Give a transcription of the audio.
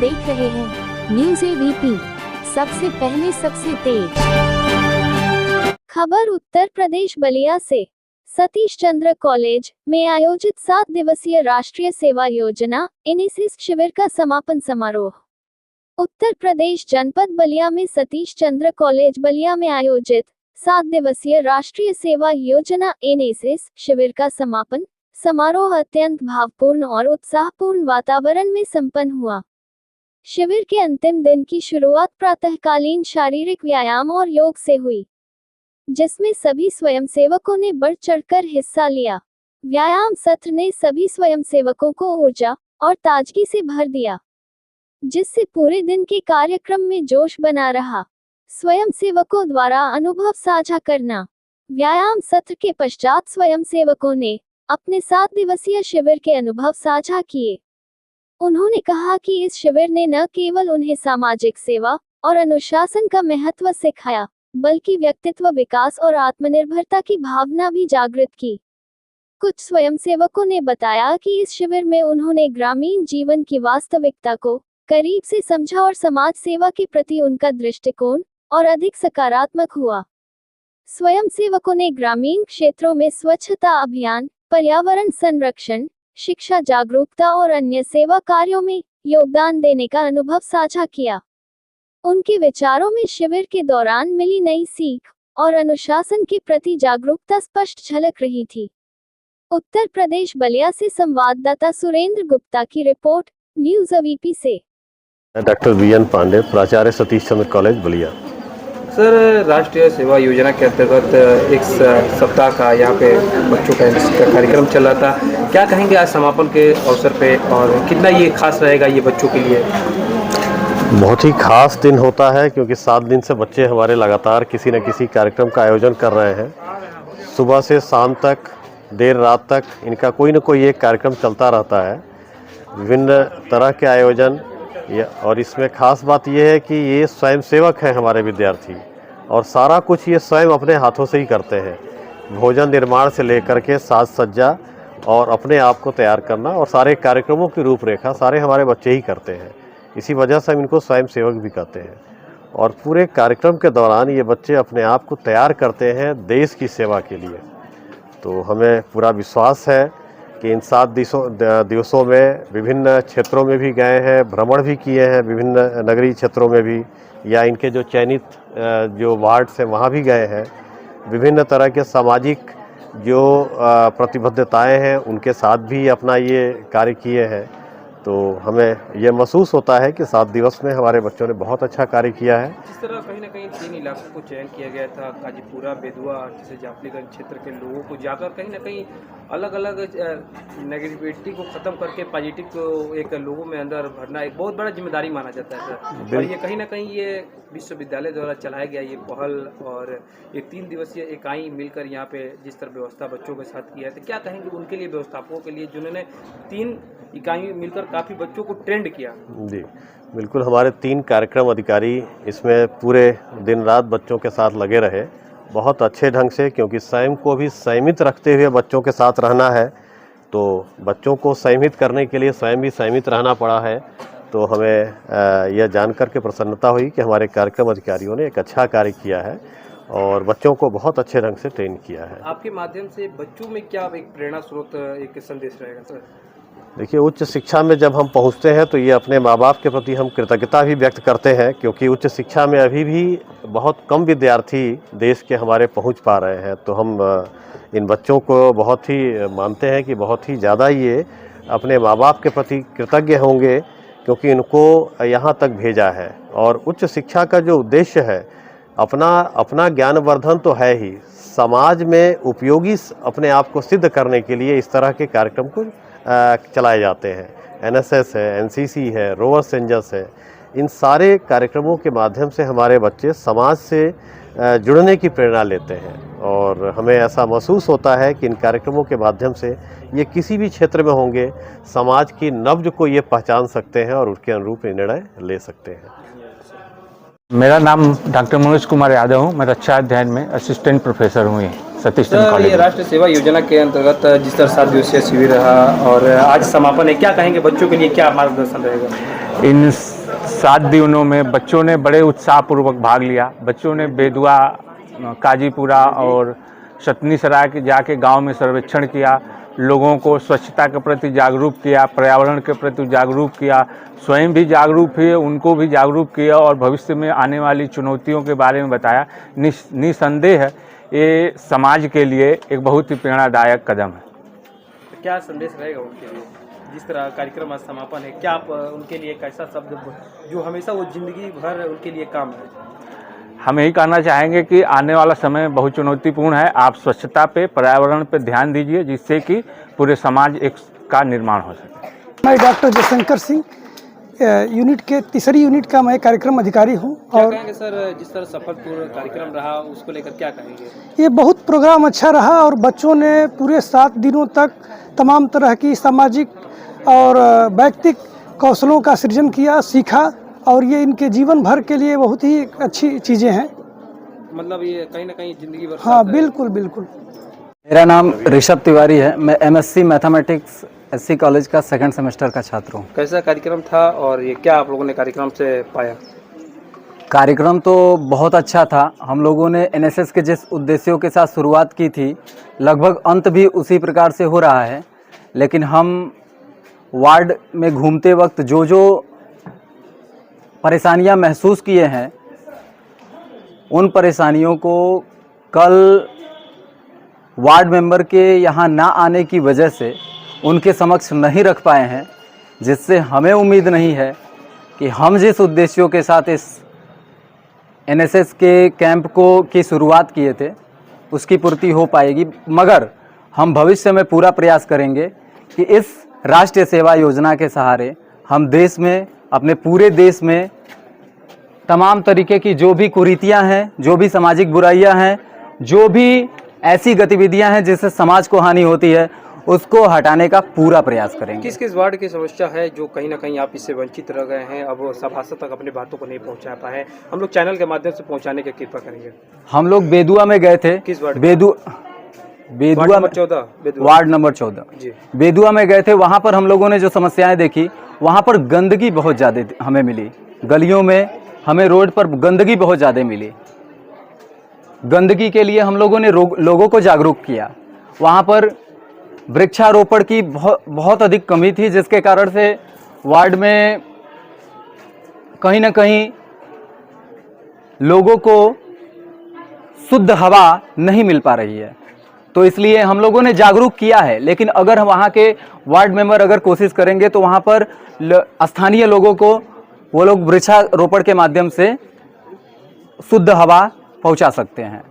देख रहे हैं न्यूज़ एबीपी, सबसे पहले सबसे तेज खबर। उत्तर प्रदेश बलिया से सतीश चंद्र कॉलेज में आयोजित 7 दिवसीय राष्ट्रीय सेवा योजना एनएसएस शिविर का समापन समारोह। उत्तर प्रदेश जनपद बलिया में सतीश चंद्र कॉलेज बलिया में आयोजित 7 दिवसीय राष्ट्रीय सेवा योजना एनएसएस शिविर का समापन समारोह अत्यंत भावपूर्ण और उत्साहपूर्ण वातावरण में संपन्न हुआ। शिविर के अंतिम दिन की शुरुआत प्रातःकालीन शारीरिक व्यायाम और योग से हुई, जिसमें सभी स्वयंसेवकों ने बढ़ चढ़कर हिस्सा लिया। व्यायाम सत्र ने सभी स्वयंसेवकों को ऊर्जा और ताजगी से भर दिया, जिससे पूरे दिन के कार्यक्रम में जोश बना रहा। स्वयंसेवकों द्वारा अनुभव साझा करना। व्यायाम सत्र के पश्चात स्वयंसेवकों ने अपने 7 दिवसीय शिविर के अनुभव साझा किए। उन्होंने कहा कि इस शिविर ने न केवल उन्हें सामाजिक सेवा और अनुशासन का महत्व सिखाया, बल्कि व्यक्तित्व विकास और आत्मनिर्भरता की भावना भी जागृत की। कुछ स्वयंसेवकों ने बताया कि इस शिविर में उन्होंने ग्रामीण जीवन की वास्तविकता को करीब से समझा और समाज सेवा के प्रति उनका दृष्टिकोण और अधिक सकारात्मक हुआ। स्वयंसेवकों ने ग्रामीण क्षेत्रों में स्वच्छता अभियान, पर्यावरण संरक्षण, शिक्षा जागरूकता और अन्य सेवा कार्यों में योगदान देने का अनुभव साझा किया। उनके विचारों में शिविर के दौरान मिली नई सीख और अनुशासन के प्रति जागरूकता स्पष्ट झलक रही थी। उत्तर प्रदेश बलिया से संवाददाता सुरेंद्र गुप्ता की रिपोर्ट, न्यूज़ एबीपी से। डॉक्टर वीएन पांडे, प्राचार्य सतीश चंद्र कॉलेज बलिया। सर, राष्ट्रीय सेवा योजना के अंतर्गत एक सप्ताह का यहाँ पे बच्चों का कार्यक्रम चल रहा था। क्या कहेंगे आज समापन के अवसर पे, और कितना ये खास रहेगा ये बच्चों के लिए? बहुत ही खास दिन होता है, क्योंकि 7 दिन से बच्चे हमारे लगातार किसी न किसी कार्यक्रम का आयोजन कर रहे हैं। सुबह से शाम तक, देर रात तक इनका कोई न कोई एक कार्यक्रम चलता रहता है, विभिन्न तरह के आयोजन। और इसमें खास बात यह है कि ये स्वयंसेवक हैं हमारे विद्यार्थी, और सारा कुछ ये स्वयं अपने हाथों से ही करते हैं। भोजन निर्माण से लेकर के साज सज्जा और अपने आप को तैयार करना, और सारे कार्यक्रमों की रूपरेखा सारे हमारे बच्चे ही करते हैं। इसी वजह से हम इनको स्वयंसेवक भी कहते हैं। और पूरे कार्यक्रम के दौरान ये बच्चे अपने आप को तैयार करते हैं देश की सेवा के लिए। तो हमें पूरा विश्वास है कि इन 7 दिवसों में विभिन्न क्षेत्रों में भी गए हैं, भ्रमण भी किए हैं, विभिन्न नगरीय क्षेत्रों में भी, या इनके जो चयनित जो वार्ड्स हैं वहाँ भी गए हैं। विभिन्न तरह के सामाजिक जो प्रतिबद्धताएं हैं उनके साथ भी अपना ये कार्य किए हैं। तो हमें ये महसूस होता है कि 7 दिवस में हमारे बच्चों ने बहुत अच्छा कार्य किया है। जिस तरह कहीं ना कहीं 3 इलाकों को चयन किया गया था, काजीपुरा, बेदुआ, जैसे जाफलीगंज क्षेत्र के लोगों को जाकर कहीं ना कहीं अलग अलग नेगेटिविटी को ख़त्म करके पॉजिटिव को एक लोगों में अंदर भरना एक बहुत बड़ा जिम्मेदारी माना जाता है सर। और ये कहीं ना कहीं ये विश्वविद्यालय द्वारा चलाया गया ये पहल, और ये 3 दिवसीय इकाई मिलकर यहाँ पे जिस तरह व्यवस्था बच्चों के साथ किया है, तो क्या कहेंगे उनके लिए, व्यवस्थापकों के लिए, जिन्होंने 3 इकाई मिलकर काफ़ी बच्चों को ट्रेंड किया? जी बिल्कुल, हमारे 3 कार्यक्रम अधिकारी इसमें पूरे दिन रात बच्चों के साथ लगे रहे, बहुत अच्छे ढंग से, क्योंकि स्वयं को भी संयमित रखते हुए बच्चों के साथ रहना है। तो बच्चों को संयमित करने के लिए स्वयं भी संयमित रहना पड़ा है। तो हमें यह जानकर के प्रसन्नता हुई कि हमारे कार्यक्रम अधिकारियों ने एक अच्छा कार्य किया है और बच्चों को बहुत अच्छे ढंग से ट्रेन किया है। आपके माध्यम से बच्चों में क्या एक प्रेरणा स्रोत, एक संदेश रहेगा सर? देखिए, उच्च शिक्षा में जब हम पहुंचते हैं तो ये अपने माँ बाप के प्रति हम कृतज्ञता भी व्यक्त करते हैं, क्योंकि उच्च शिक्षा में अभी भी बहुत कम विद्यार्थी देश के हमारे पहुंच पा रहे हैं। तो हम इन बच्चों को बहुत ही मानते हैं कि बहुत ही ज़्यादा ये अपने माँ बाप के प्रति कृतज्ञ होंगे, क्योंकि इनको यहाँ तक भेजा है। और उच्च शिक्षा का जो उद्देश्य है, अपना ज्ञानवर्धन तो है ही, समाज में उपयोगी अपने आप को सिद्ध करने के लिए इस तरह के कार्यक्रम को चलाए जाते हैं। एनएसएस है, एनसीसी है, रोवर्स रेंजर्स है। इन सारे कार्यक्रमों के माध्यम से हमारे बच्चे समाज से जुड़ने की प्रेरणा लेते हैं, और हमें ऐसा महसूस होता है कि इन कार्यक्रमों के माध्यम से ये किसी भी क्षेत्र में होंगे, समाज की नब्ज को ये पहचान सकते हैं और उसके अनुरूप निर्णय ले सकते हैं। मेरा नाम डॉक्टर मनोज कुमार यादव हूँ। मैं रक्षा अध्ययन में असिस्टेंट प्रोफेसर हूँ सतीश चंद्र कॉलेज। ये राष्ट्रीय सेवा योजना के अंतर्गत जिस तरह 7 दिवसीय शिविर रहा और आज समापन है, क्या कहेंगे बच्चों के लिए, क्या मार्गदर्शन रहेगा? इन 7 दिनों में बच्चों ने बड़े उत्साहपूर्वक भाग लिया। बच्चों ने बेदुआ, काजीपुरा और सतनी सराय के जाके गांव में सर्वेक्षण किया, लोगों को स्वच्छता के प्रति जागरूक किया, पर्यावरण के प्रति जागरूक किया, स्वयं भी जागरूक हुए, उनको भी जागरूक किया और भविष्य में आने वाली चुनौतियों के बारे में बताया। निसंदेह ये समाज के लिए एक बहुत ही प्रेरणादायक कदम है। तो क्या संदेश रहेगा उनके लिए? जिस तरह कार्यक्रम आज समापन है, क्या आप उनके लिए एक ऐसा शब्द जो हमेशा वो जिंदगी भर उनके लिए काम है? हम यही कहना चाहेंगे कि आने वाला समय बहुत चुनौतीपूर्ण है। आप स्वच्छता पे, पर्यावरण पे ध्यान दीजिए, जिससे कि पूरे समाज एक का निर्माण हो सके। मैं डॉक्टर जयशंकर सिंह, यूनिट के तीसरी यूनिट का मैं कार्यक्रम अधिकारी हूं। क्या और कहेंगे सर, जिस तरह सफलपूर्ण कार्यक्रम रहा उसको लेकर क्या कहेंगे? ये बहुत प्रोग्राम अच्छा रहा और बच्चों ने पूरे 7 दिनों तक तमाम तरह की सामाजिक और व्यक्तिक कौशलों का सृजन किया, सीखा, और ये इनके जीवन भर के लिए बहुत ही अच्छी चीज़ें हैं। मतलब ये कहीं ना कहीं जिंदगी भर हाँ, बिल्कुल बिल्कुल। मेरा नाम ऋषभ तिवारी है। मैं MSc मैथमेटिक्स SC कॉलेज का 2nd सेमेस्टर का छात्र हूँ। कैसा कार्यक्रम था और ये क्या आप लोगों ने कार्यक्रम से पाया? कार्यक्रम तो बहुत अच्छा था। हम लोगों ने NSS के जिस उद्देश्यों के साथ शुरुआत की थी, लगभग अंत भी उसी प्रकार से हो रहा है। लेकिन हम वार्ड में घूमते वक्त जो परेशानियां महसूस किए हैं, उन परेशानियों को कल वार्ड मेंबर के यहाँ ना आने की वजह से उनके समक्ष नहीं रख पाए हैं, जिससे हमें उम्मीद नहीं है कि हम जिस उद्देश्यों के साथ इस NSS के कैंप की शुरुआत किए थे उसकी पूर्ति हो पाएगी। मगर हम भविष्य में पूरा प्रयास करेंगे कि इस राष्ट्रीय सेवा योजना के सहारे हम देश में, अपने पूरे देश में तमाम तरीके की जो भी कुरीतियां हैं, जो भी सामाजिक बुराइयां हैं, जो भी ऐसी गतिविधियां हैं जिससे समाज को हानि होती है, उसको हटाने का पूरा प्रयास करेंगे। किस किस वार्ड की समस्या है जो कहीं ना कहीं आप इससे वंचित रह गए हैं, अब सभासद तक अपनी बातों को नहीं पहुंचा पाए हैं? हम लोग चैनल के माध्यम से पहुंचाने की कृपा करेंगे। हम लोग बेदुआ में गए थे। किस वार्ड? बेदुआ नंबर 14, वार्ड नंबर 14 जी। बेदुआ में गए थे। वहाँ पर हम लोगों ने जो समस्याएं देखी, वहाँ पर गंदगी बहुत ज़्यादा हमें मिली। गलियों में हमें रोड पर गंदगी बहुत ज़्यादा मिली। गंदगी के लिए हम लोगों ने लोगों को जागरूक किया। वहाँ पर वृक्षारोपण की बहुत अधिक कमी थी, जिसके कारण से वार्ड में कहीं ना कहीं लोगों को शुद्ध हवा नहीं मिल पा रही है। तो इसलिए हम लोगों ने जागरूक किया है। लेकिन अगर हम वहाँ के वार्ड मेंबर अगर कोशिश करेंगे तो वहाँ पर स्थानीय लोगों को वो लोग वृक्षारोपण के माध्यम से शुद्ध हवा पहुँचा सकते हैं।